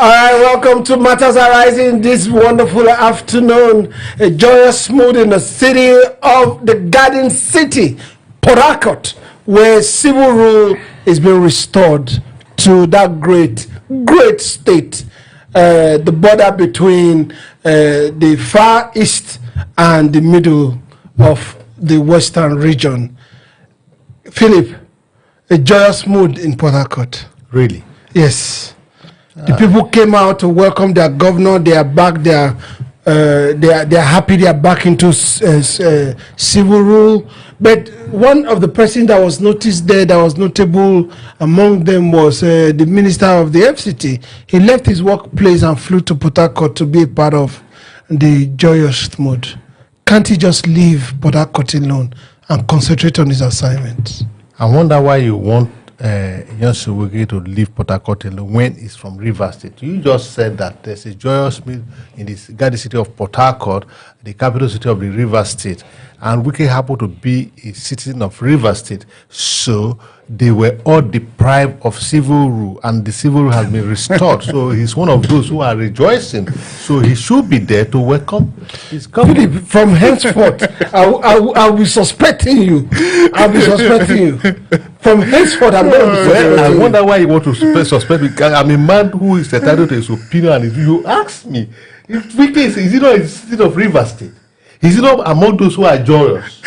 All right, welcome to Matters Arising this wonderful afternoon. A joyous mood in the city of the Garden City, Port Harcourt, where civil rule is being restored to that great state. The border between the far east and the middle of the western region. Philip, a joyous mood in Port Harcourt. Really? Yes. The people came out to welcome their governor. They are back. They are happy. They are back into civil rule. But one of the persons that was noticed there, that was notable among them, was the minister of the FCT. He left his workplace and flew to Port Harcourt to be a part of the joyous mood. Can't he just leave Port Harcourt alone and concentrate on his assignments? I wonder why you want Yonsuwege to leave Port Harcourt alone when he's from Rivers State. You just said that there's a joyous meal in the Garden City of Port Harcourt, the capital city of the Rivers State, and Wike happened to be a citizen of Rivers State, so they were all deprived of civil rule, and the civil rule has been restored. So he's one of those who are rejoicing. So he should be there to welcome his company. Philip, from henceforth, I'll be suspecting you. I'll be suspecting you. From henceforth, I'm going to be Well, I wonder why you want to suspect me. I'm a man who is entitled to his opinion, and if you ask me, if Wike is he not a citizen of Rivers State? Is he not among those who are joyous?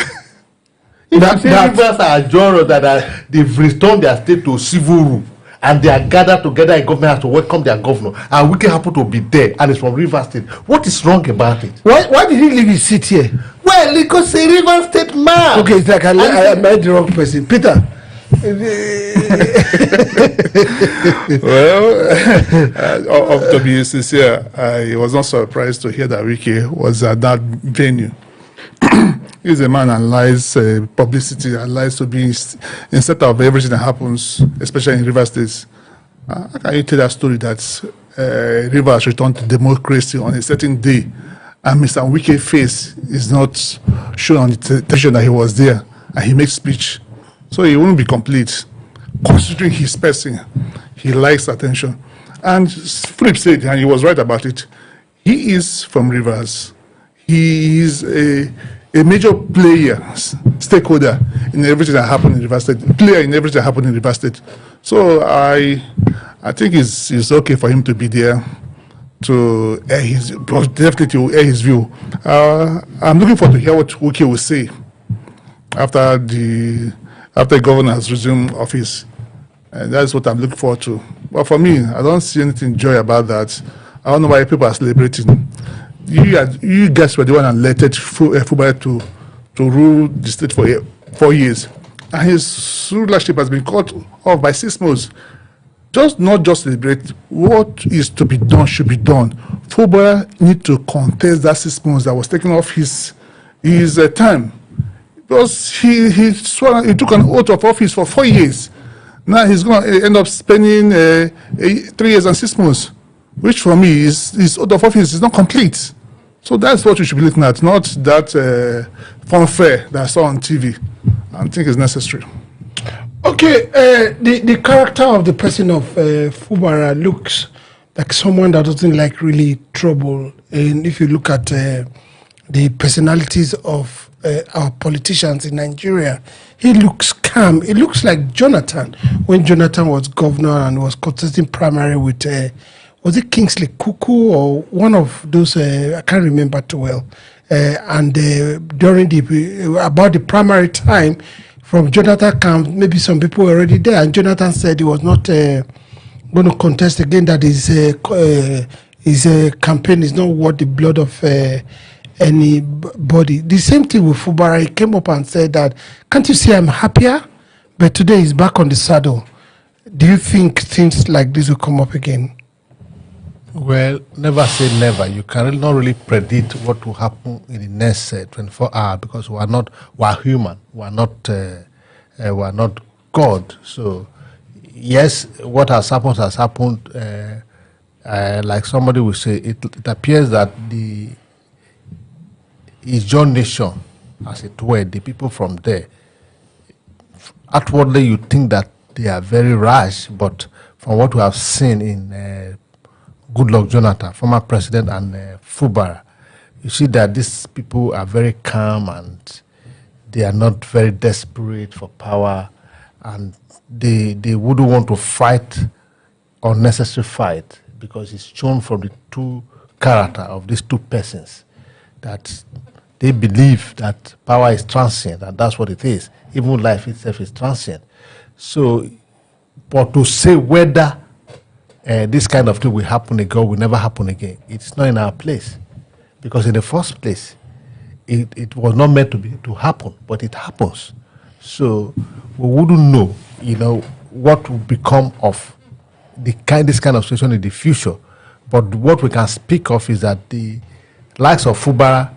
If you say Rivers are joyous that they've restored their state to civil rule, and they are gathered together in government has to welcome their governor, and Wike happen to be there, and it's from Rivers State. What is wrong about it? Why did he leave his seat here? Well, because a Rivers State man. Okay, it's like I met the wrong person. Peter. Well, to be sincere, I was not surprised to hear that Wike was at that venue. He's a man and lies publicity and lies to be instead of everything that happens, especially in Rivers State. How can you tell that story that Rivers returned to democracy on a certain day, and Mr. Wike's face is not shown on the television that he was there, and he makes speech? So he won't be complete. Considering his person, he likes attention. And Philip said, and he was right about it, he is from Rivers. He is a major player, stakeholder in everything that happened in Rivers State, player in everything that happened in Rivers State. So I think it's okay for him to be there to air his, definitely to air his view. I'm looking forward to hear what Wike will say after the governor has resumed office. And that's what I'm looking forward to. But for me, I don't see anything joy about that. I don't know why people are celebrating. You guys were the one that elected Fubara to rule the state for 4 years. And his rulership has been cut off by 6 months. Not just celebrate. What is to be done should be done. Fubara need to contest that 6 months that was taken off his time. Because he took an oath of office for 4 years. Now he's going to end up spending 3 years and 6 months, which for me his oath of office is not complete. So that's what we should be looking at, not that funfair that I saw on TV. I think it's necessary. Okay, the character of the person of Fubara looks like someone that doesn't like really trouble. And if you look at the personalities of our politicians in Nigeria, he looks calm. It looks like Jonathan when Jonathan was governor and was contesting primary with was it Kingsley Kuku or one of those? I can't remember too well. And during about the primary time, from Jonathan camp, maybe some people were already there, and Jonathan said he was not going to contest again. That his campaign is not worth the blood of anybody. The same thing with Fubara. He came up and said that, can't you see I'm happier? But today he's back on the saddle. Do you think things like this will come up again? Well, never say never. You can not really predict what will happen in the next 24 hours because we are human. We are not God. So, yes, what has happened has happened. Like somebody will say, it appears that the Ijaw nation, as it were, the people from there, outwardly you think that they are very rash, but from what we have seen in Goodluck Jonathan, former president, and Fubara, you see that these people are very calm and they are not very desperate for power, and they wouldn't want to fight unnecessary fight, because it's shown from the two character of these two persons that they believe that power is transient, and that's what it is. Even life itself is transient. So, but to say whether this kind of thing will happen again or will never happen again, it's not in our place. Because in the first place, it was not meant to happen, but it happens. So we wouldn't know, what will become of this kind of situation in the future. But what we can speak of is that the likes of Fubara,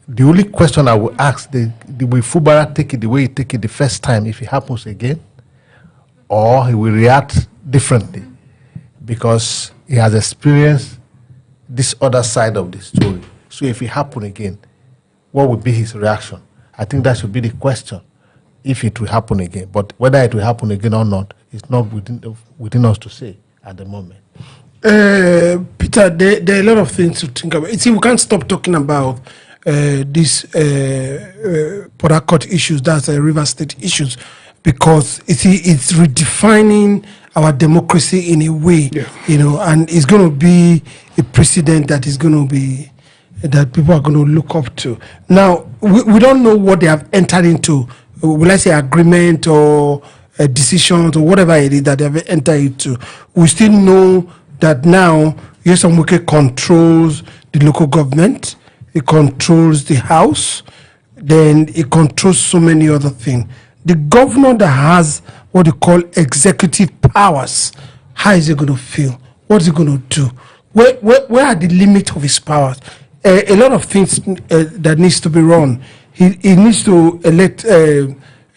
the only question I will ask, will Fubara take it the way he took it the first time if it happens again? Or he will react differently because he has experienced this other side of the story. So if it happens again, what would be his reaction? I think that should be the question, if it will happen again. But whether it will happen again or not, it's not within us to say at the moment. Peter, there are a lot of things to think about. See, we can't stop talking about these Port Harcourt issues, that's River State issues, because it's redefining our democracy in a way, and it's going to be a precedent that is going to be, that people are going to look up to. Now, we don't know what they have entered into, will I say agreement or decisions or whatever it is that they have entered into. We still know that now Nyesom Wike controls the local government, it controls the house, then it controls so many other things. The governor that has what they call executive powers, how is he going to feel? What is he going to do? Where are the limits of his powers? A lot of things that needs to be run. He needs to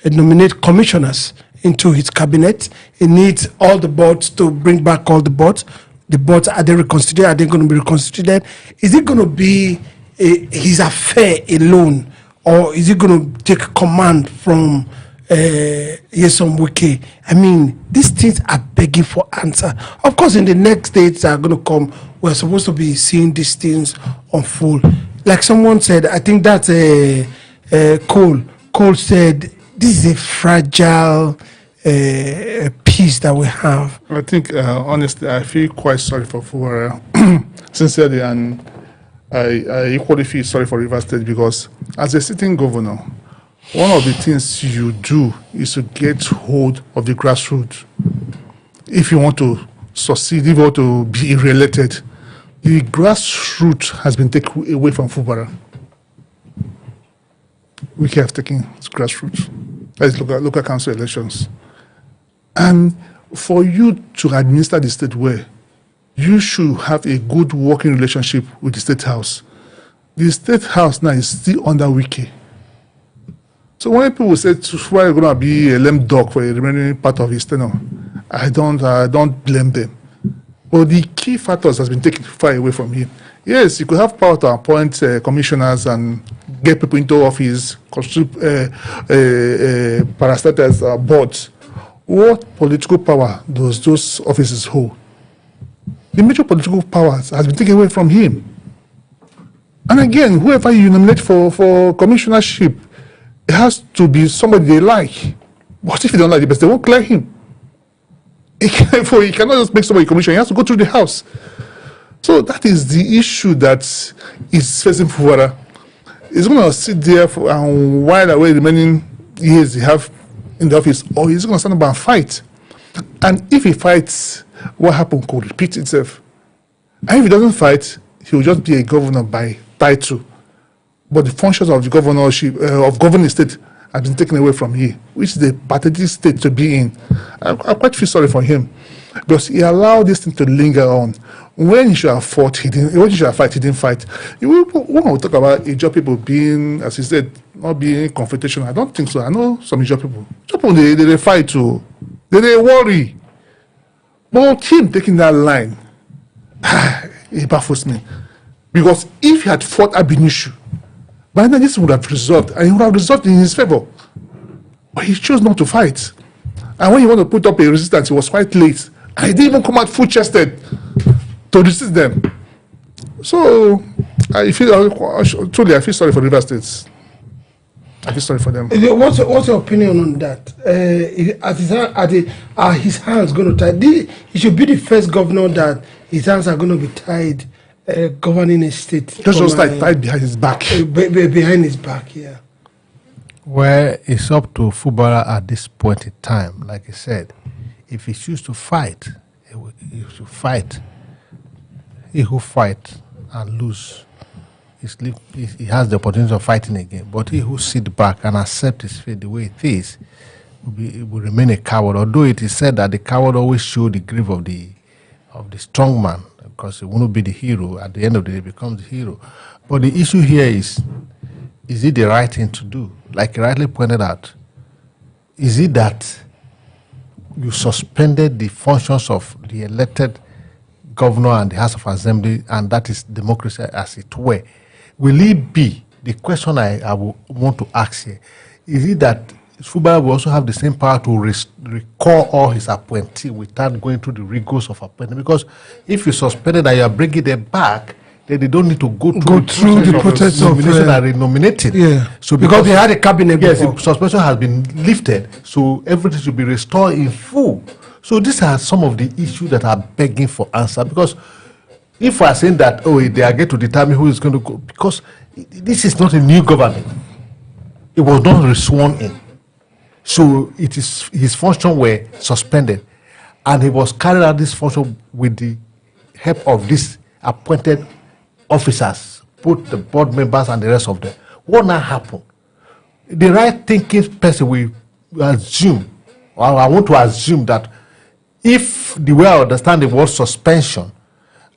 nominate commissioners into his cabinet. He needs all the boards to bring back all the boards. The boards, are they reconstituted? Are they going to be reconstituted? Is it going to be his affair alone? Or is he going to take command from Nyesom Wike? I mean, these things are begging for answer. Of course, in the next days that are going to come, we're supposed to be seeing these things unfold. Like someone said, I think that's Cole. Cole said, this is a fragile peace that we have. I think, honestly, I feel quite sorry for Fubara, sincerely, and I equally feel sorry for River State, because as a sitting governor, one of the things you do is to get hold of the grassroots. If you want to succeed, if you want to be re-elected, the grassroots has been taken away from Fubara. We have taken grassroots. That is local council elections. And for you to administer the state well, you should have a good working relationship with the State House. The State House now is still under Wike. So when people say Fubara is going to be a lame dog for a remaining part of his tenure, I don't blame them. But the key factors has been taken far away from him. Yes, you could have power to appoint commissioners and get people into office, constitute parastatals, boards. What political power does those offices hold? The major political powers has been taken away from him. And again, whoever you nominate for commissionership, it has to be somebody they like. What if you don't like the best? They won't clear him. He cannot just make somebody commissioner. He has to go through the house. So that is the issue that is facing Fubara. He's going to sit there and while away the remaining years he have in the office, or he's going to stand up and fight. And if he fights, what happened could repeat itself. And if he doesn't fight, he will just be a governor by title. But the functions of the governorship, of governing state, have been taken away from him, which is a pathetic state to be in. I quite feel sorry for him, because he allowed this thing to linger on. When he should have fought, he didn't. When he should have fight, he didn't fight. When we talk about Ijaw people being, as he said, not being confrontational, I don't think so. I know some Ijaw people. Ijaw people, they fight too. They worry. But him taking that line, it baffles me. Because if he had fought Abinishu, by then this would have resolved, and it would have resolved in his favor. But he chose not to fight. And when he wanted to put up a resistance, it was quite late. And he didn't even come out full-chested. to resist them. So I feel truly I feel sorry for River States. I feel sorry for them. What's your opinion on that? Are his hands going to tie? He should be the first governor that his hands are going to be tied, governing a state. Just like tied behind his back. Behind his back, yeah. Well, it's up to Fubara at this point in time. Like I said, if he chooses to fight, he should fight. He who fight and lose, he has the opportunity of fighting again. But he who sit back and accept his fate the way it is, will remain a coward. Although it is said that the coward always show the grief of the strong man, because he won't be the hero. At the end of the day, he becomes the hero. But the issue here is it the right thing to do? Like you rightly pointed out, is it that you suspended the functions of the elected governor and the House of Assembly, and that is democracy as it were? Will it be, the question I will want to ask here, is it that Fubara will also have the same power to recall all his appointees without going through the rigors of appointment? Because if you suspended and you are bringing them back, then they don't need to go through the process of nomination and renominating. Yeah. So because they had a cabinet yes, before. the suspension has been lifted, so everything should be restored in full. So these are some of the issues that are begging for answer. Because if we are saying that, they are going to determine who is going to go, because this is not a new government. It was not sworn in. So it is his function were suspended, and he was carrying out this function with the help of these appointed officers, both the board members and the rest of them. What now happened? The right thinking person will assume, or I want to assume that if the way I understand the word suspension,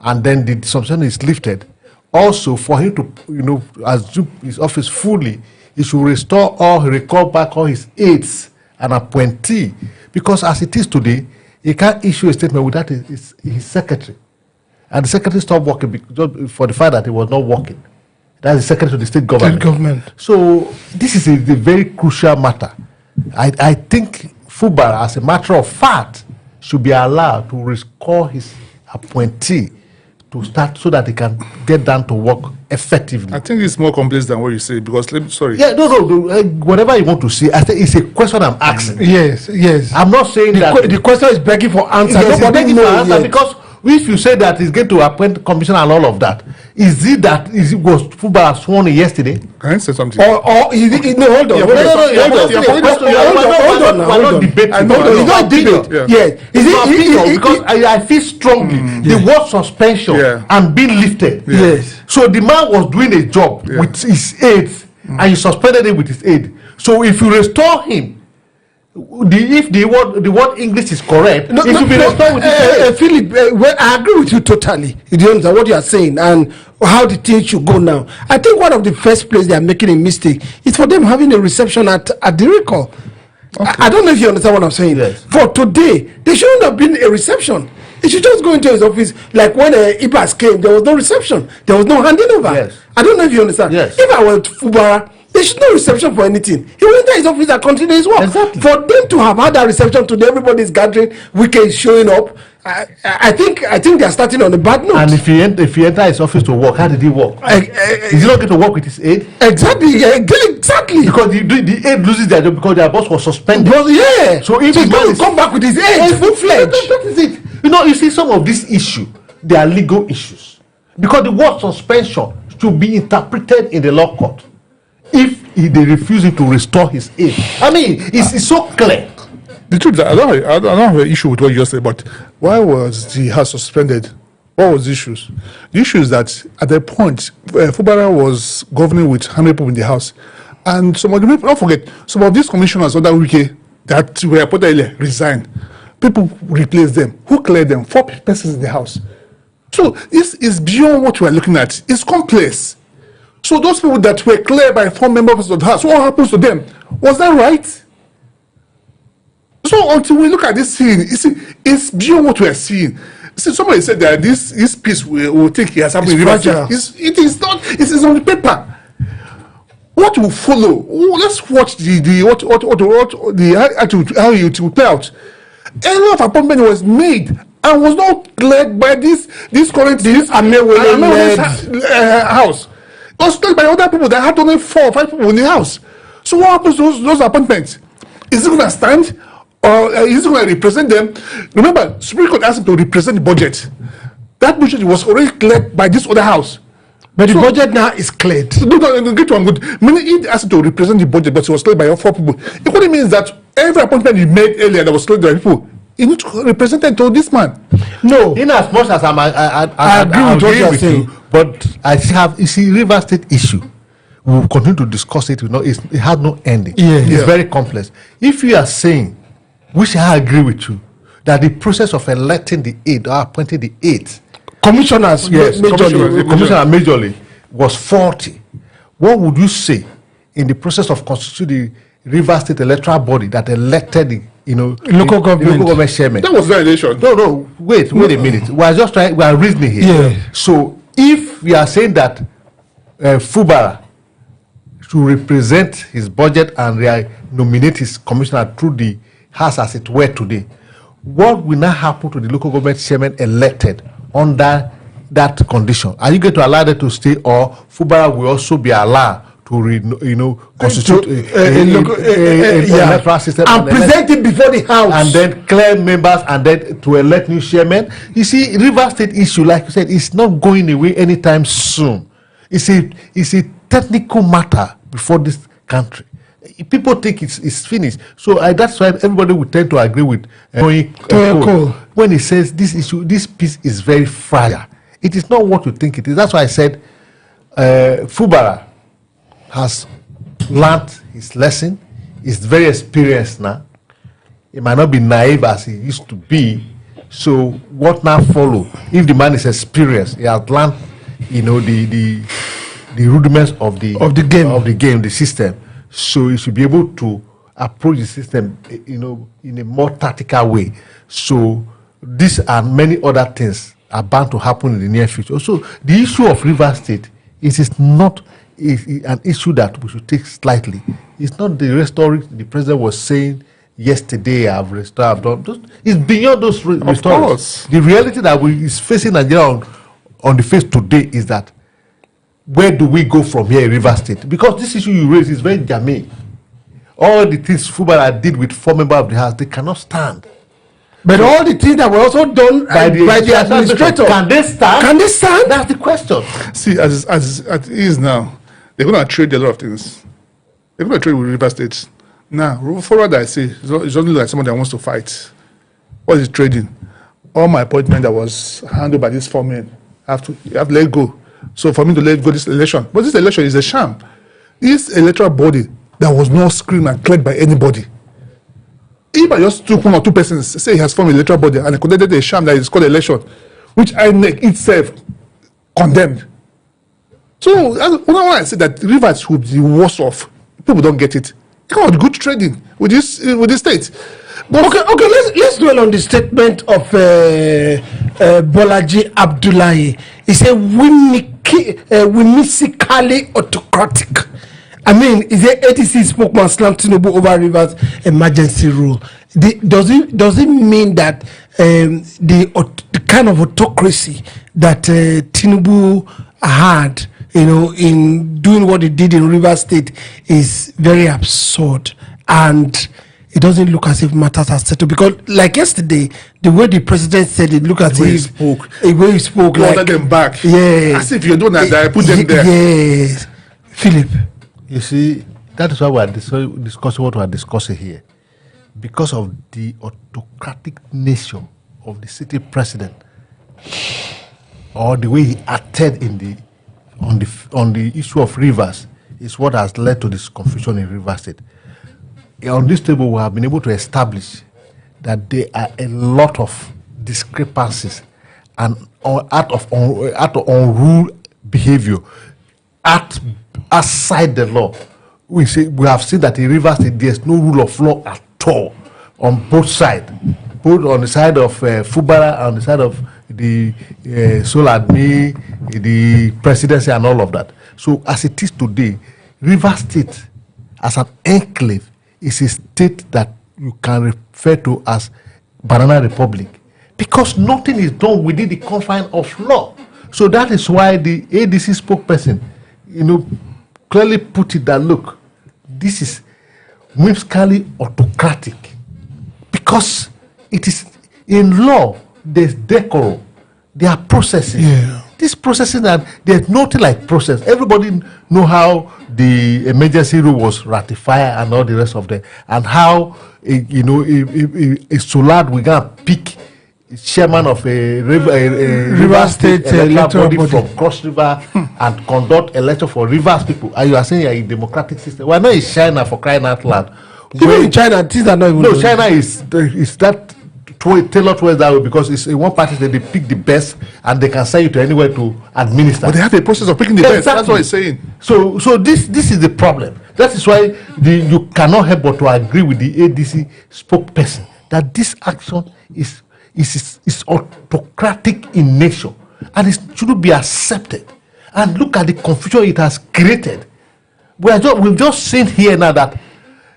and then the suspension is lifted, also for him to assume his office fully, he should recall back all his aides and appointee, because as it is today, he can't issue a statement without his secretary. And the secretary stopped working because for the fact that he was not working. That's the secretary to the state government. So this is a very crucial matter. I think Fubara, as a matter of fact, should be allowed to recall his appointee to start so that he can get down to work effectively. I think it's more complex than what you say, because, sorry. Yeah, no, whatever you want to say, I think it's a question I'm asking. Yes. I'm not saying that. The question is begging for answer. Yes, it's begging for answer, because if you say that he's going to appoint commissioner and all of that, was Fubara sworn in yesterday? Can I say something? Hold on. We're not debating. It's not debate. Yes. Because I feel strongly the word suspension and being lifted. Yes. So the man was doing a job with his aides, and you suspended him with his aide. So if you restore him, if the word English is correct, it should be restored with his aide. Philip, well, I agree with you totally. You understand what you are saying and how the thing should go now. I think one of the first place they are making a mistake is for them having a reception at the recall. Okay. I don't know if you understand what I'm saying. Yes. For today, there shouldn't have been a reception. He should just go into his office. Like when Ibas came, there was no reception. There was no handing over. Yes. I don't know if you understand. Yes. If I were Fubara, there should no reception for anything. He will enter his office and continue his work. Exactly. For them to have had that reception today, everybody's gathering, weekend showing up. I think they are starting on a bad note. And if he enter his office to work, how did he work? Is he not going to work with his aide? Exactly. Because the aide loses their job because their boss was suspended. So if he's going to come back with his aide, full-fledged. That is it. You see, some of these issues, they are legal issues. Because the word suspension should be interpreted in the law court if they refuse him to restore his aid. I mean, it's so clear. The truth is, I don't have an issue with what you just said, but why was the House suspended? What was the issues? The issue is that at that point, Fubara was governing with 100 people in the House. And some of the people, don't forget, some of these commissioners under Wike that were appointed earlier resigned. People replaced them. Who cleared them? 4 persons in the House. So this is beyond what we are looking at. It's complex. So those people that were cleared by 4 members of the House, what happens to them? Was that right? So until we look at this scene, it's beyond what we are seeing. See, somebody said that this piece will think it has happened in River State. It is not. It is on the paper. What will follow? Let's watch the attitude, how it will play out. A lot of appointment was made and was not led by this current house. It was led by other people that had only 4 or 5 people in the house. So what happens to those appointments? Is it going to stand, or is it going to represent them? Remember, Supreme Court asked him to represent the budget. That budget was already cleared by this other house. But the budget now is cleared. No, get one good. Meaning he asked him to represent the budget, but it was cleared by 4 people. It only means that every appointment he made earlier that was cleared by people, he needs to represent it to this man. No. In as much as I agree with what you're saying, but I have, you see, River State issue. We will continue to discuss it. It has no ending. It's very complex. If you are saying, which I agree with you, that the process of electing the 8 or appointing the 8 commissioners, majorly was faulty, what would you say in the process of constituting the River State electoral body that elected the local government chairman? That was violation. No, wait a minute. We are reasoning here. So if we are saying that Fubara to represent his budget and nominate his commissioner through the House as it were today, what will now happen to the local government chairman elected under that condition? Are you going to allow them to stay, or Fubara will also be allowed to constitute a electoral system and present it before the House, and then clear members and then to elect new chairman? You see, River State issue, like you said, is not going away anytime soon. It's a technical matter before this country. People think it's finished. So that's why everybody would tend to agree with when he says this piece is very fragile. It is not what you think it is. That's why I said Fubara has learned his lesson. He's very experienced now. He might not be naive as he used to be. So what now follow? If the man is experienced, he has learned, the rudiments of the game, the system. So he should be able to approach the system, in a more tactical way. So these and many other things are bound to happen in the near future. So the issue of River State is not an issue that we should take slightly. It's not the restoring the president was saying yesterday, I've restored, I've done. It's beyond those restorings. The reality that is facing Nigeria on the face today is that where do we go from here in River State? Because this issue you raise is very germane. All the things Fubara did with 4 members of the House, they cannot stand. But all the things that were also done by the administrator, can they stand? Can they stand? That's the question. See, as it is now, they're going to trade a lot of things. They're going to trade with River State. Now, forward, I say, it's only like someone that wants to fight. What is trading? All my appointment that was handled by these 4 men, I have to let go. So for me to let go this election, but this election is a sham. This electoral body that was not screened and cleared by anybody. If I just took 1 or 2 persons, say he has formed an electoral body and conducted a sham that is called election, which INEC itself condemned. So when I say that Rivers would be worse off, people don't get it. They got good trading with this state. But okay, let's dwell on the statement of Bolaji Abdullahi. He said whimsically autocratic. I mean, is there 86 spokesman slammed Tinubu over Rivers emergency rule? Does it mean that the kind of autocracy that Tinubu had, in doing what he did in Rivers State is very absurd, and it doesn't look as if matters are settled? Because like yesterday, the way the president said it, look at the way he spoke, like ordered them back. Yeah, as if you don't know that I put them there. Yes, Philip. You see, that is why we are discussing what we are discussing here, because of the autocratic nature of the city president, or the way he acted on the issue of rivers, is what has led to this confusion in River State. On this table, we have been able to establish that there are a lot of discrepancies and out of unruly behavior outside the law. We have seen that in River State there's no rule of law at all on both sides, both on the side of Fubara and on the side of the Soladmi, the presidency, and all of that. So as it is today, River State as an enclave is a state that you can refer to as Banana Republic. because nothing is done within the confine of law. So that is why the ADC spokesperson, clearly put it that, look, this is whimsically autocratic, because it is in law, there's decorum, there are processes. Yeah. These processes, that there's nothing like process. Everybody know how the emergency rule was ratified and all the rest of them, and how it's so loud we gonna pick chairman of a River State electoral body from Cross River and conduct election for Rivers people. And you are saying you're a democratic system. We're not in China, for crying out loud. Even in China, things are not even. No, China is that tailored towards that way, because it's in one party that they pick the best and they can send you to anywhere to administer. But they have a process of picking the best. That's what he's saying. So this is the problem. That is why you cannot help but to agree with the ADC spokesperson that this action is autocratic in nature and it shouldn't be accepted. And look at the confusion it has created. We've just seen here now that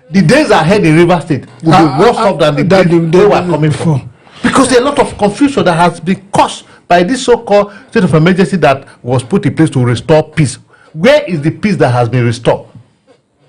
the days ahead in River State will be worse off than the days they were coming from. Because there are a lot of confusion that has been caused by this so-called state of emergency that was put in place to restore peace. Where is the peace that has been restored?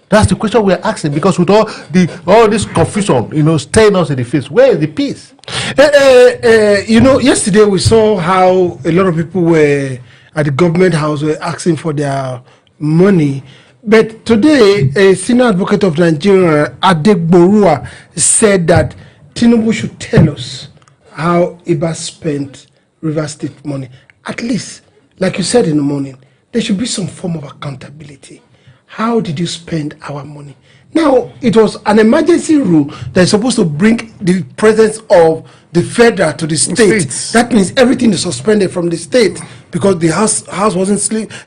That's the question we're asking, because with all this confusion, staring us in the face, where is the peace? Yesterday we saw how a lot of people were at the government house were asking for their money. But today, a senior advocate of Nigeria, Adegborua, said that Tinubu should tell us how Iba spent River State money. At least, like you said in the morning, there should be some form of accountability. How did you spend our money? Now, it was an emergency rule that is supposed to bring the presence of the federal to the state. States. That means everything is suspended from the state because the house wasn't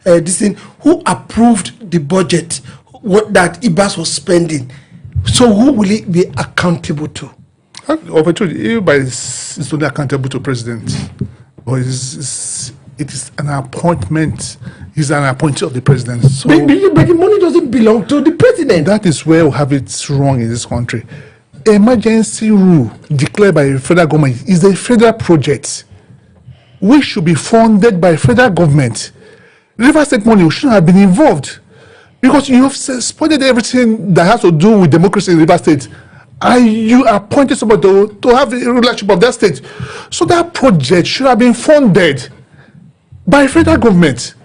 this thing. Who approved the budget that IBAS was spending? So who will it be accountable to? Everybody is only accountable to president. But it is an appointment. He's an appointee of the president. So But the money doesn't belong to the president. that is where we have it wrong in this country. Emergency rule declared by the federal government is a federal project which should be funded by federal government. River State money shouldn't have been involved, because you have spoiled everything that has to do with democracy in River State, and you appointed somebody to have a relationship of that state. So that project should have been funded by federal government.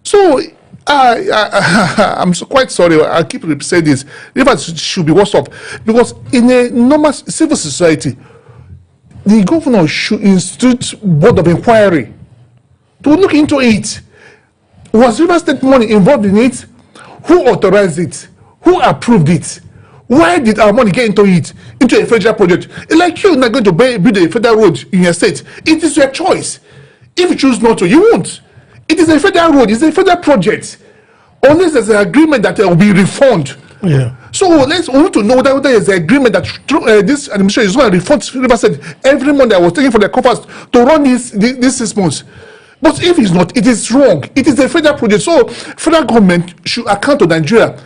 So I'm quite sorry. I keep saying this. Rivers should be worse off, because in a normal civil society, the governor should institute board of inquiry to look into it. Was River State money involved in it? Who authorized it? Who approved it? Why did our money get into a federal project? It's like you're not going to build a federal road in your state. It is your choice. If you choose not to, you won't. It is a federal road. It's a federal project. Unless there's an agreement that there will be refund. Yeah. So we want to know whether there is an agreement that this administration is going to refund River State every month that was taken for the coffers to run these 6 months. But if it's not, it is wrong. It is a federal project. So federal government should account to Nigeria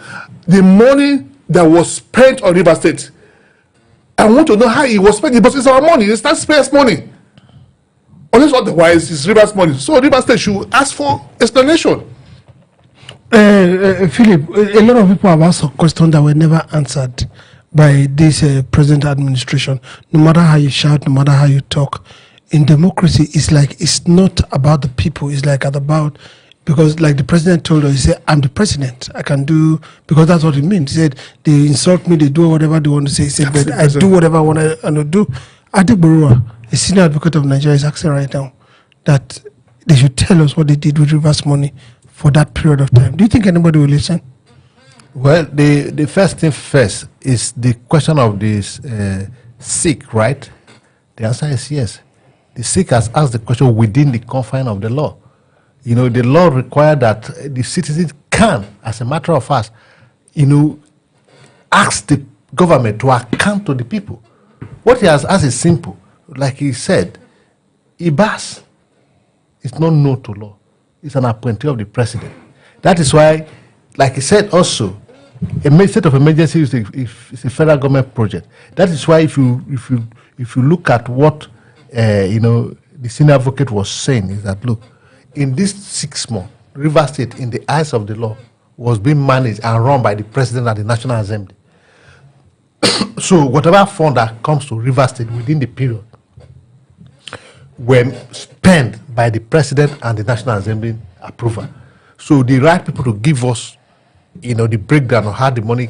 the money that was spent on River State. I want to know how it was spent, because it's our money. It's taxpayers' money. Unless otherwise, it's River's money. So River State should ask for explanation. Philip, a lot of people have asked a question that were never answered by this present administration. No matter how you shout, no matter how you talk, in democracy, it's not about the people. It's about, because like the president told us, he said, I'm the president. I can do, because that's what it means. He said, they insult me, they do whatever they want to say. He said, but I do whatever I want to do. Adegborua, a senior advocate of Nigeria, is asking right now that they should tell us what they did with Rivers money for that period of time. Do you think anybody will listen? Well, the first thing first is the question of this sick, right? The answer is yes. The sick has asked the question within the confine of the law. The law requires that the citizens can, as a matter of fact, ask the government to account to the people. What he has asked is simple. Like he said, IBAS is not known to law. It's an appointee of the president. That is why, like he said also, a state of emergency is a federal government project. That is why if you look at what the senior advocate was saying is that, look, in this 6 months, Rivers State, in the eyes of the law, was being managed and run by the president and the National Assembly. So whatever fund that comes to Rivers State within the period were spent by the president and the National Assembly approval. So the right people to give us, the breakdown of how the money,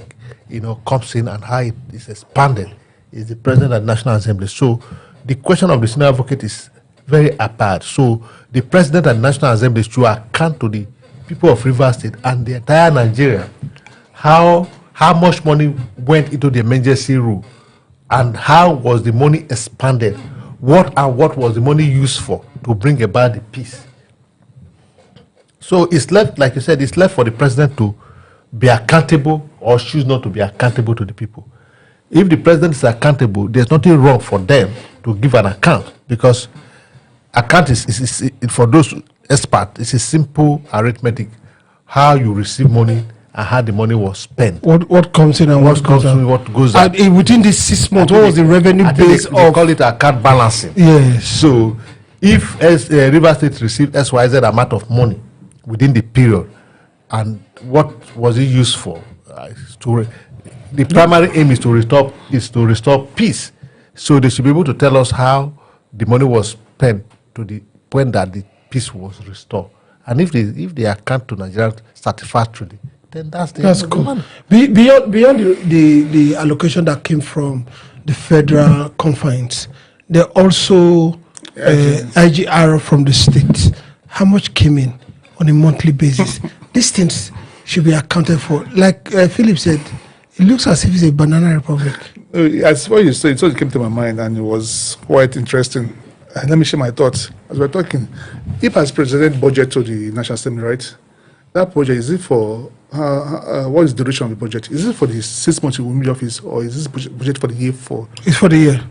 comes in and how it is expanded is the president and National Assembly. So the question of the senior advocate is very apart. So the president and National Assembly should account to the people of Rivers State and the entire Nigeria how much money went into the emergency rule and how was the money expanded. What was the money used for to bring about the peace? So it's left, like you said, it's left for the president to be accountable or choose not to be accountable to the people. If the president is accountable, there's nothing wrong for them to give an account, because account is for those experts, it's a simple arithmetic, how you receive money and how the money was spent. What comes in and what goes out. What goes out. And within this 6 months, what was the revenue base of? They call it account balancing. Yes. So if Rivers State received XYZ amount of money within the period, and what was it used for? The primary aim is to restore peace. So they should be able to tell us how the money was spent to the point that the peace was restored. And if they account to Nigeria satisfactorily, then that's cool. Beyond the allocation that came from the federal confines, there also IGR from the states. How much came in on a monthly basis? These things should be accounted for. Like Philip said, it looks as if it's a banana republic. As what you said, it came to my mind, and it was quite interesting. Let me share my thoughts as we're talking. If as president budget to the National Assembly, right? That budget, is it for what is the duration of the budget? Is it for the 6 months you will be office, or is this budget for the year? It's for the year.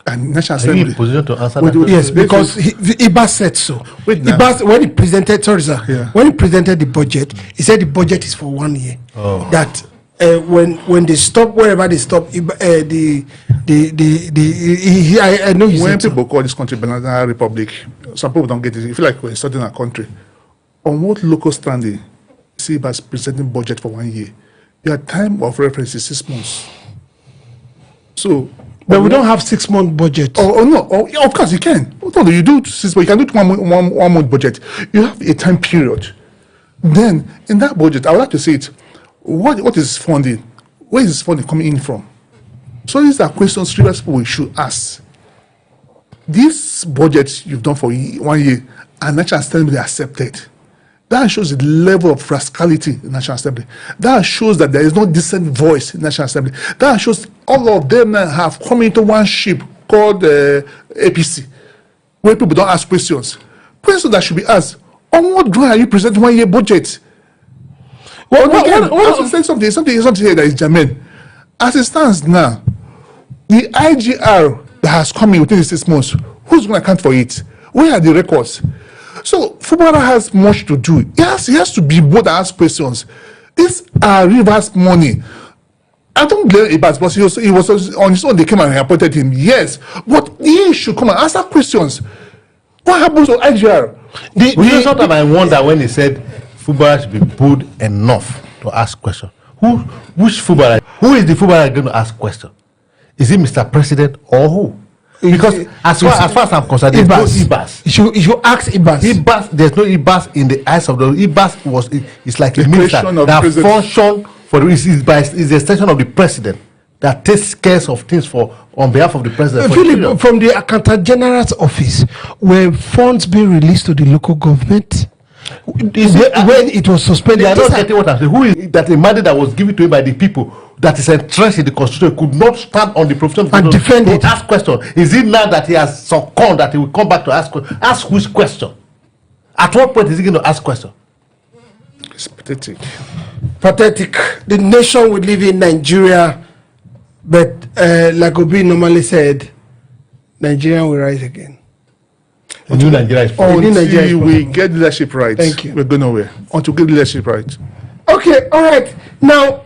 And National Assembly. Are you in position to answer that? Yes, because Iba said so. Iba, when he presented, when he presented the budget, he said the budget is for 1 year. Oh. That when they stop, wherever they stop, I know you when said people call this country banana republic, some people don't get it. You feel like we're starting a country. On what local standing, see Iba's presenting budget for 1 year? Your time of reference is 6 months. So. But we don't have 6 month budget. No. Yeah, of course you can. What do you do 6 months? You can do 1 month budget. You have a time period. Then in that budget, I would like to see it. What is funding? Where is funding coming in from? So these are questions serious people should ask. This budget you've done for 1 year, and National Assembly accepted. That shows the level of rascality in National Assembly. That shows that there is no decent voice in National Assembly. That shows all of them have come into one ship called APC, where people don't ask questions. Questions that should be asked. On what ground are you presenting 1 year budget? Well, something here that is germane. As it stands now, the IGR that has come in within the 6 months, who's going to account for it? Where are the records? So Fubara has much to do. He has to be bold and ask questions. These are Rivers money. I don't blame Ibas, but he was on his own. They came and appointed him. Yes, but he should come and answer questions. What happens to IGR? Sometimes I wonder when he said Fubara should be bold enough to ask questions. Which Fubara? Who is the Fubara going to ask questions? Is it Mr. President or who? Because as far as I'm concerned, there's no Ibas. You should ask Ibas. There's no Ibas in the eyes of the Ibas. It's like a minister that function for is the extension of the president that takes care of things on behalf of the president. Philip, from the Accountant General's office, were funds being released to the local government? When it was suspended? They are not getting what I'm saying. Who is that a mandate that was given to him by the people that is entrenched in the constitution could not stand on the profession and defend it? Ask question. Is it now that he has succumbed that he will come back to ask question? Ask which question? At what point is he going to ask question? It's pathetic. Pathetic. The nation we live in, Nigeria, but like Obi normally said, Nigeria will rise again. The new Nigeria is until we get leadership right. Thank you. We're going nowhere. Until we get leadership right. Okay, all right. Now,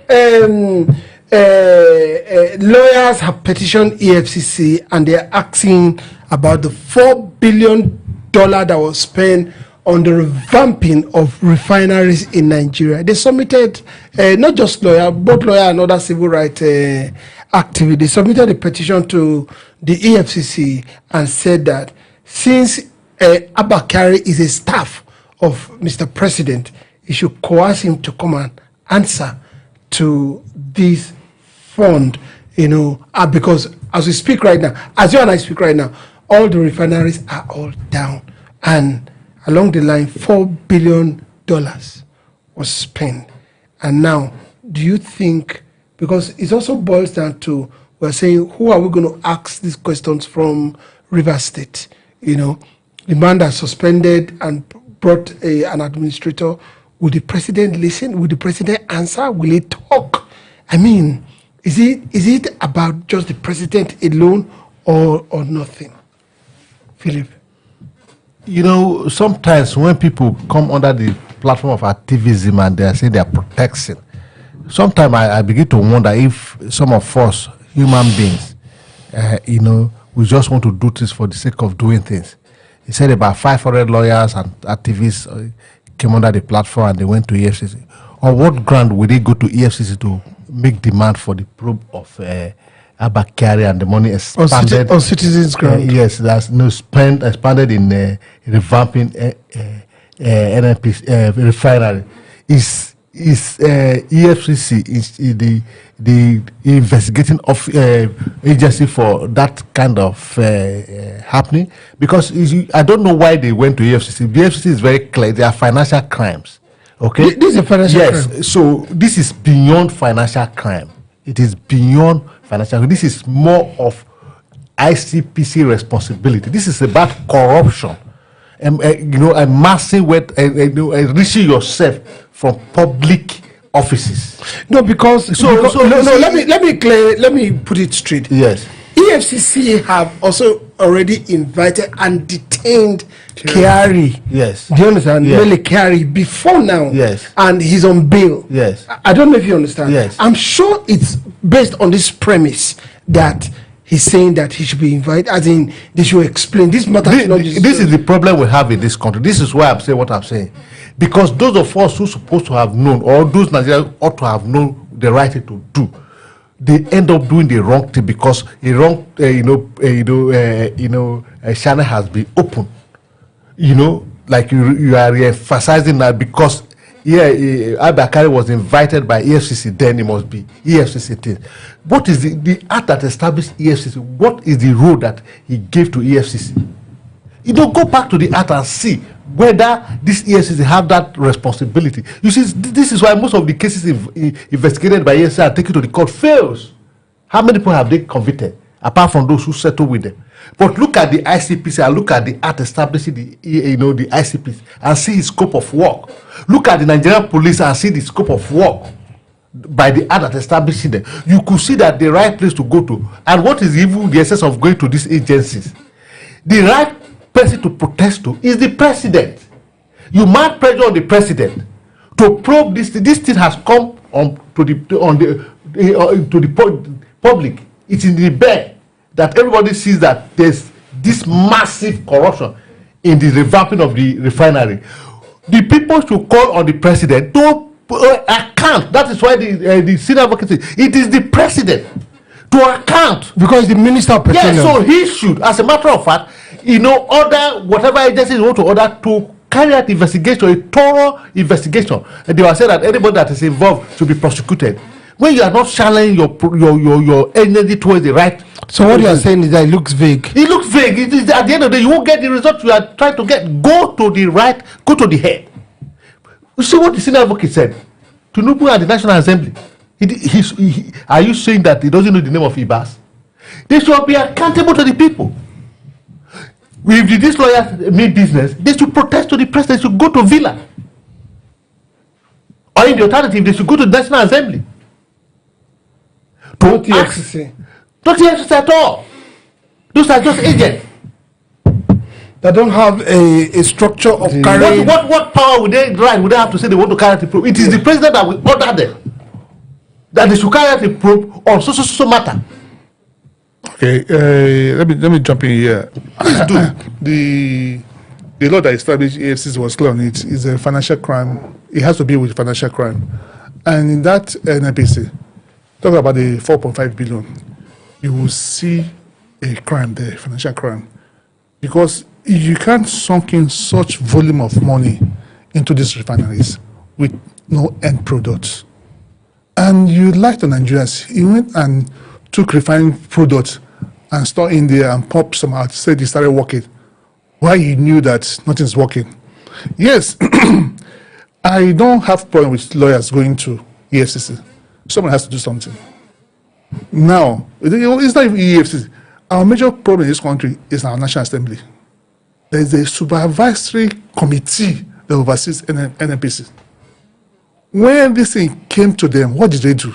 lawyers have petitioned EFCC and they're asking about the $4 billion that was spent on the revamping of refineries in Nigeria. They submitted, not just lawyer, both lawyer and other civil rights activists, they submitted a petition to the EFCC and said that since Abba Kyari is a staff of Mr. President, he should coerce him to come and answer to this fund, because as we speak right now, as you and I speak right now, all the refineries are all down. And along the line, $4 billion was spent. And now, do you think, because it also boils down to, we're saying, who are we going to ask these questions from Rivers State? The man that suspended and brought an administrator. Will the president listen? Will the president answer? Will he talk? I mean, is it about just the president alone or nothing? Philip. Sometimes when people come under the platform of activism and they are saying they are protecting, sometimes I begin to wonder if some of us human beings, we just want to do this for the sake of doing things. He said about 500 lawyers and activists came under the platform and they went to EFCC. On what ground would they go to EFCC to make demand for the probe of Abba Kyari and the money expanded? On citizens' ground. Yes, that's expanded in revamping NNP refinery. Is EFCC is the investigating of agency for that kind of happening? Because I don't know why they went to EFCC. The EFCC is very clear. They are financial crimes. Okay, this is a financial crime. Yes, so this is beyond financial crime. It is beyond financial crime. This is more of ICPC responsibility. This is about corruption. A massive way, enriching yourself from public offices. No, let me put it straight. Yes. EFCC have also already invited and detained Kyari. Yes. Do you understand? Yes. Mele Kyari before now. Yes. And he's on bail. Yes. I don't know if you understand. Yes. I'm sure it's based on this premise that he's saying that he should be invited, as in they should explain this matter. This is the problem we have in this country. This is why I'm saying what I'm saying. Because those of us who are supposed to have known, or those Nigerians ought to have known the right thing to do, they end up doing the wrong thing because a wrong, channel has been opened. Like you are emphasizing that because Abba Kyari was invited by EFCC, then it must be EFCC thing. What is the act that established EFCC? What is the role that he gave to EFCC? Go back to the act and see whether this EFCC have that responsibility. You see, this is why most of the cases investigated by EFCC and taken to the court fails. How many people have they convicted, apart from those who settle with them? But look at the ICPC and look at the act establishing the ICPC and see its scope of work. Look at the Nigerian police and see the scope of work by the act that establishing them. You could see that the right place to go to. And what is even the essence of going to these agencies? The right person to protest to is the president. You mount pressure on the president to probe this thing. This thing has come to the public. It's in the bed that everybody sees that there's this massive corruption in the revamping of the refinery. The people should call on the president to account. That is why the senior advocate says it is the president to account, because the minister of petroleum. Yes, so he should, as a matter of fact, order whatever agencies want to order to carry out investigation, a thorough investigation. And they will say that anybody that is involved should be prosecuted. When you are not channeling your energy towards the right. So what you are saying is that it looks vague. It looks vague. It is, at the end of the day, you won't get the result you are trying to get. Go to the right, go to the head. You see what the senior advocate said? Tinubu at the National Assembly. Are you saying that he doesn't know the name of Ibas? They should be accountable to the people. If these lawyers mean business, they should protest to the president. They should go to Villa. Or in the alternative, they should go to the National Assembly. Not the FCC. Not the FCC at all. Those are just agents. They don't have a structure of carrying. What power would they have to say they want to carry the probe? It is the president that will order them. that they should carry out a probe on so matter. Okay, let me jump in here. The law that established EFCC was clear on it. It's a financial crime. It has to be with financial crime. And in that NPC, talking about the 4.5 billion, you will see a crime there, financial crime. Because you can't sunk in such volume of money into these refineries with no end product. And you lied to Nigerians. He went and took refined products and stored in there and popped some out, said he started working. Why he knew that nothing's working. Yes, I don't have problem with lawyers going to EFCC. Someone has to do something. Now, it's not even EFCC. Our major problem in this country is our National Assembly. There is a supervisory committee that oversees NNPC. When this thing came to them, what did they do?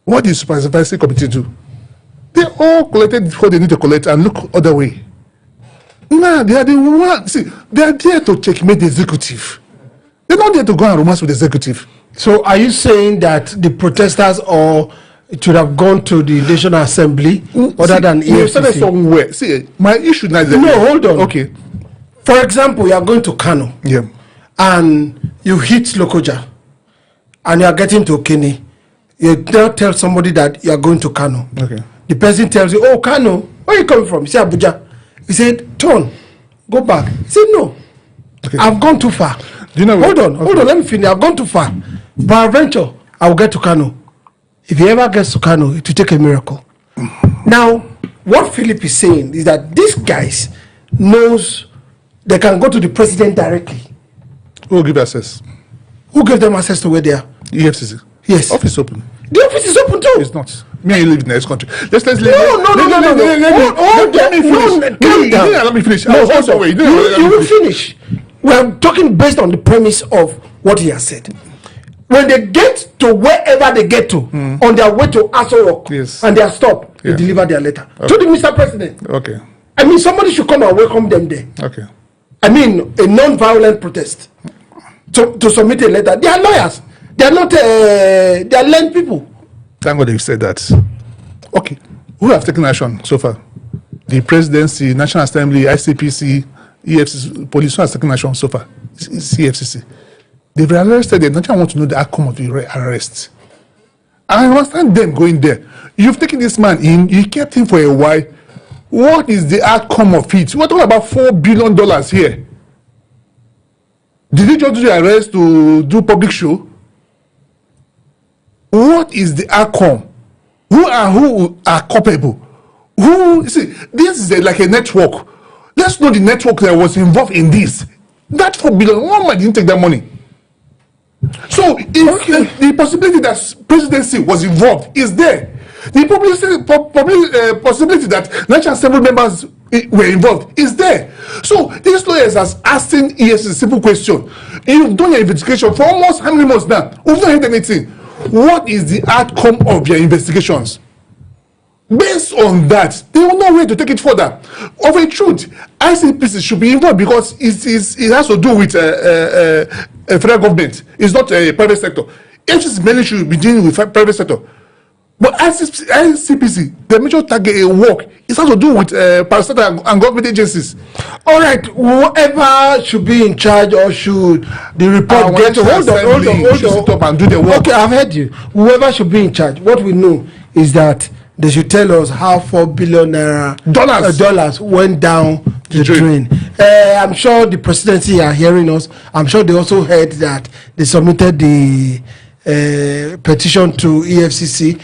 What did the supervisory committee do? They all collected what they need to collect and look other way. Now they are the ones. See, they are there to checkmate the executive. They're not there to go and romance with the executive. So are you saying that the protesters or it should have gone to the National Assembly other than EFCC? You started somewhere. See, my issue now is that... No, hold on. Okay. For example, you are going to Kano. Yeah. And you hit Lokoja. And you are getting to Okene. You now tell somebody that you are going to Kano. Okay. The person tells you, oh, Kano, where are you coming from? You say, Abuja. He said, turn, go back. He said, no, okay. I've gone too far. Do you know hold on, let me finish. I've gone too far. By adventure, I will get to Kano. If he ever gets to Kano, it will take a miracle. Now, what Philip is saying is that these guys knows they can go to the president directly. Who will give access? Who gave them access to where they are? EFCC. Yes. Office open. The office is open too. It's not. Me and you live in this country. Let me finish. No, you will finish. We are talking based on the premise of what he has said. When they get to wherever they get to, on their way to Aso Rock, yes, and they are stopped, they deliver their letter to the Mr. President. Okay. I mean, somebody should come and welcome them there. Okay. I mean, a non-violent protest to submit a letter. They are lawyers. They are not. They are learned people. Thank God you said that. Okay. Who have taken action so far? The presidency, National Assembly, ICPC, EFCC, police. Who has taken action so far? It's EFCC. They've arrested them. Nigerians want to know the outcome of the arrest. I understand them going there. You've taken this man in. You kept him for a while. What is the outcome of it? We're talking about $4 billion here. Did he just do the arrest to do public show? What is the outcome? Who are culpable? See, this is like a network. Let's know the network that was involved in this. That $4 billion, one man didn't take that money. So if the possibility that presidency was involved is there. The possibility that National Assembly members were involved is there. So these lawyers are asking EFCC a simple question. You've done your investigation for almost how many months now? We've not heard anything. What is the outcome of your investigations? Based on that, they will know where to take it further. Of a truth, ICPC should be involved because it has to do with federal government. It's not a private sector. FCC mainly should be dealing with private sector. But ICPC, the major target work, it has to do with parastatal and government agencies. All right, whoever should be in charge or should the report get to hold on. Sit up and do the work. Okay, I've heard you. Whoever should be in charge. What we know is that they should tell us how $4 billion dollars went down the drain. I'm sure the presidency are hearing us. I'm sure they also heard that they submitted the petition to EFCC.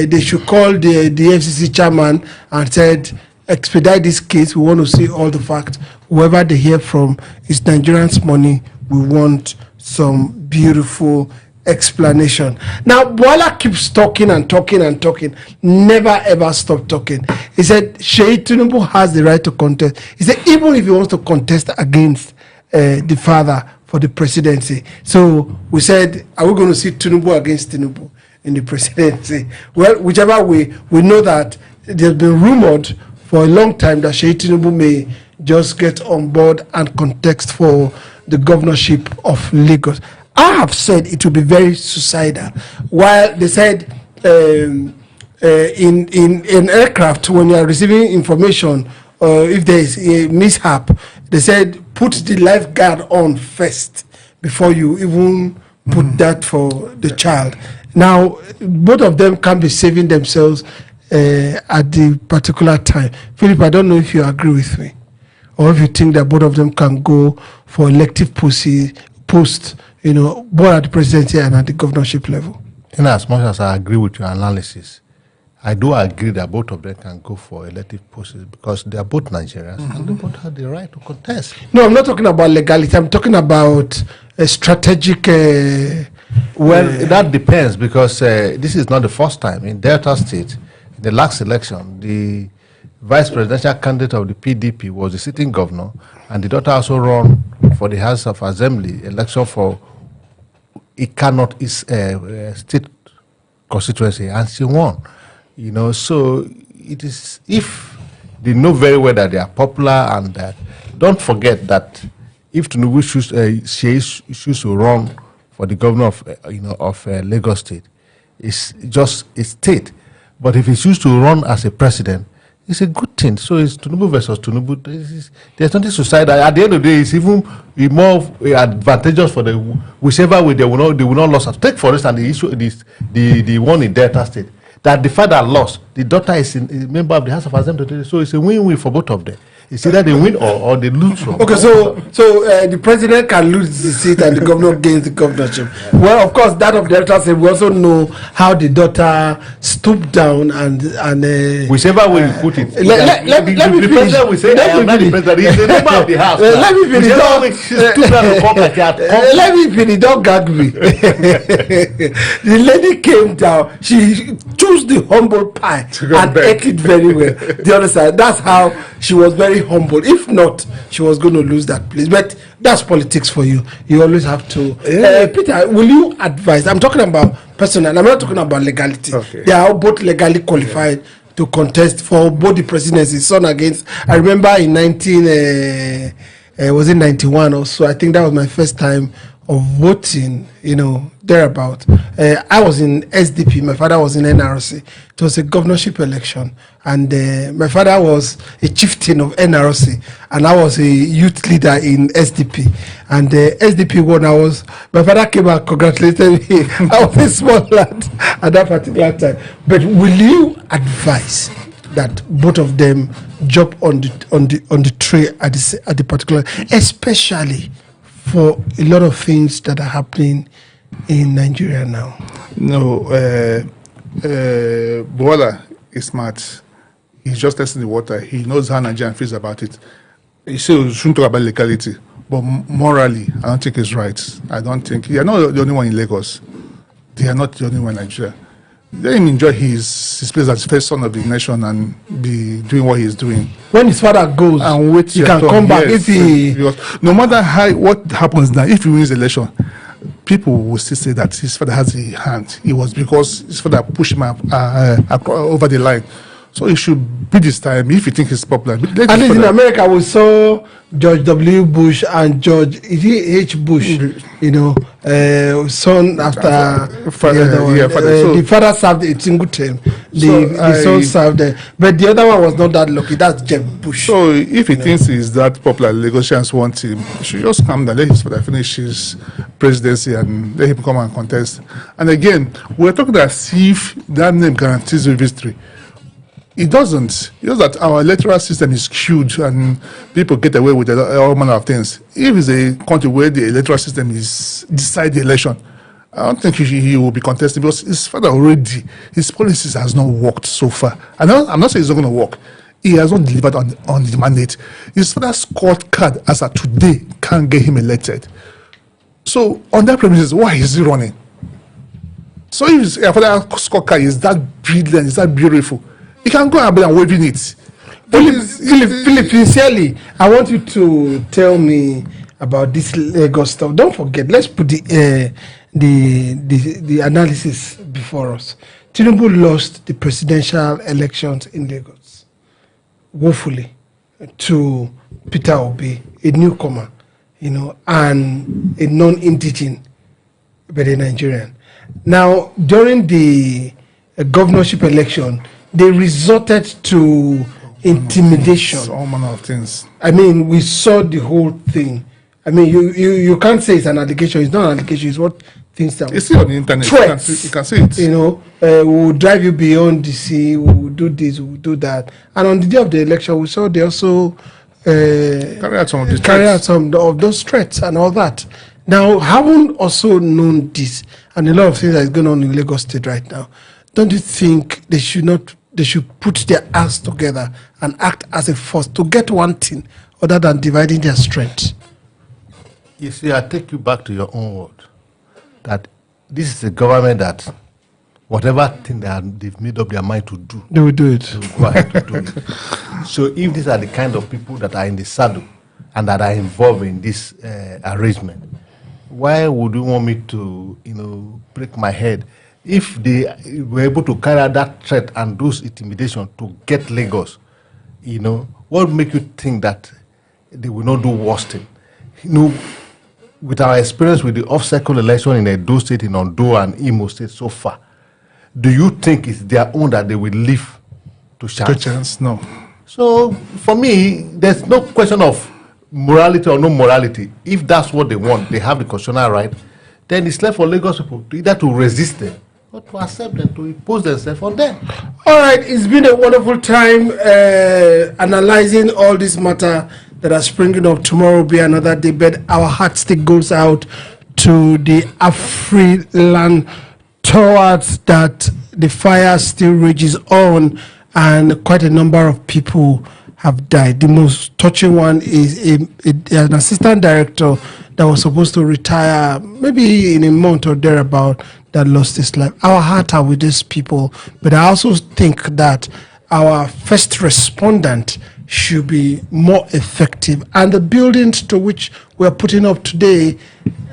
They should call the EFCC chairman and said, expedite this case. We want to see all the facts. Whoever they hear from is Nigerians' money. We want some beautiful explanation. Now, Bola keeps talking and talking and talking, never ever stop talking. He said, Tinubu has the right to contest. He said, even if he wants to contest against the father for the presidency. So we said, are we going to see Tinubu against Tinubu in the presidency? Well, whichever way, we know that there's been rumored for a long time that Tinubu may just get on board and contest for the governorship of Lagos. I have said it will be very suicidal. While they said in aircraft, when you are receiving information, if there is a mishap, they said put the lifeguard on first before you even put that for the child. Now, both of them can be saving themselves at the particular time. Philip, I don't know if you agree with me, or if you think that both of them can go for elective post, both at the presidency and at the governorship level. In as much as I agree with your analysis, I do agree that both of them can go for elective posts because they are both Nigerians and they both have the right to contest. No, I'm not talking about legality. I'm talking about a strategic. Well, that depends because this is not the first time in Delta State. In the last election, the vice presidential candidate of the PDP was the sitting governor, and the daughter also ran for the House of Assembly election for Ikano state constituency, and she won. So it is, if they know very well that they are popular, and don't forget that if Tinubu chooses to run for the governor of Lagos State, it's just a state. But if he chooses to run as a president, it's a good thing. So it's Tinubu versus Tinubu. There's nothing suicidal. At the end of the day, it's even more advantageous for the whichever way they will not lose. Take for instance the issue, the one in Delta State, that the father lost. The daughter is a member of the House of Assembly, so it's a win-win for both of them. It's either they win or they lose. Okay, so the president can lose the seat and the governor gains the governorship. Well, of course, that of Delta State, we also know how the daughter stooped down and whichever way you put it. Let me finish. The president will say, I am not the president. He's the member of the house. Let me finish. Whichever way she stooped down to come like that. Let me finish. Don't gag me. The lady came down. She chose the humble pie and ate it very well. The other side. That's how she was very humble. If not, she was going to lose that place. But that's politics for you. You always have to. Peter, will you advise? I'm talking about personal. I'm not talking about legality. Okay. They are both legally qualified to contest for both the presidency. Son against. I remember in 91 or so. I think that was my first time of voting, thereabout. I was in SDP, my father was in NRC. It was a governorship election, and my father was a chieftain of NRC, and I was a youth leader in SDP. And SDP won. My father came and congratulated me. I was a small lad at that particular time. But will you advise that both of them jump on the tray at the particular, especially for a lot of things that are happening in Nigeria now? No, Bola is smart. He's just testing the water. He knows how Nigerian feels about it. He said we shouldn't talk about legality, but morally, I don't think it's right. I don't think. They are not the only one in Lagos. They are not the only one in Nigeria. Let him enjoy his place as first son of the nation and be doing what he's doing. When his father goes, and wait, he can come back. Yes, because no matter what happens now, if he wins the election, people will still say that his father has a hand. It was because his father pushed him over the line. So it should be this time if you think he's popular. At least in America, we saw George W. Bush and George H. Bush, son after the father served a single term. The son served, but the other one was not that lucky. That's Jeb Bush. So if he thinks he's that popular, Lagosians want him, he should just come down, let his father finish his presidency and let him come and contest. And again, we're talking as if that name guarantees you victory. It doesn't. It's just that our electoral system is skewed and people get away with all manner of things. If it's a country where the electoral system is decide the election, I don't think he will be contesting because his father already, his policies has not worked so far. And I'm not saying it's not going to work. He has not delivered on the mandate. His father's scored card as of today can't get him elected. So on that premises, why is he running? So if his father's scorecard is that brilliant, is that beautiful, you can go and waving it. Philip, sincerely, I want you to tell me about this Lagos stuff. Don't forget, let's put the analysis before us. Tinubu lost the presidential elections in Lagos woefully to Peter Obi, a newcomer, and a non-indigenous but a Nigerian. Now, during the governorship election, they resorted to intimidation. All manner of things. I mean, we saw the whole thing. I mean, you can't say it's an allegation. It's not an allegation. It's what things that It's still on the internet. threats. You can see it. You know, we'll drive you beyond the sea. We'll do this. We'll do that. And on the day of the election, we saw they also Carry out some of the carry out threats. some of those threats and all that. Now, having also known this and a lot of things that is going on in Lagos State right now, don't you think they should put their hands together and act as a force to get one thing other than dividing their strength? You see, I take you back to your own word that this is a government that whatever thing they've made up their mind to do, They will do it. they will go ahead to do it. So if these are the kind of people that are in the saddle and that are involved in this arrangement, why would you want me to, break my head? If they were able to carry out that threat and those intimidation to get Lagos, what would make you think that they will not do worse thing? With our experience with the off-cycle election in Edo State, in Ondo and Imo State so far, do you think it's their own that they will leave to chance? Good chance, no. So for me, there's no question of morality or no morality. If that's what they want, they have the constitutional right, then it's left for Lagos people to either to resist them or to accept them, to impose themselves on them. All right, it's been a wonderful time analyzing all this matter that are springing up. Tomorrow will be another day, but our heart still goes out to the Afriland towards that the fire still rages on and quite a number of people have died. The most touching one is an assistant director that was supposed to retire maybe in a month or thereabout that lost his life. Our heart are with these people, but I also think that our first respondent should be more effective. And the buildings to which we are putting up today,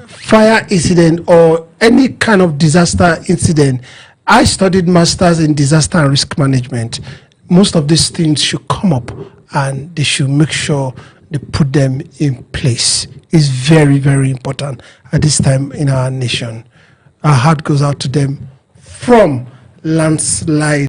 fire incident or any kind of disaster incident, I studied masters in disaster and risk management. Most of these things should come up and they should make sure they put them in place. It's very, very important at this time in our nation. Our heart goes out to them from landslide.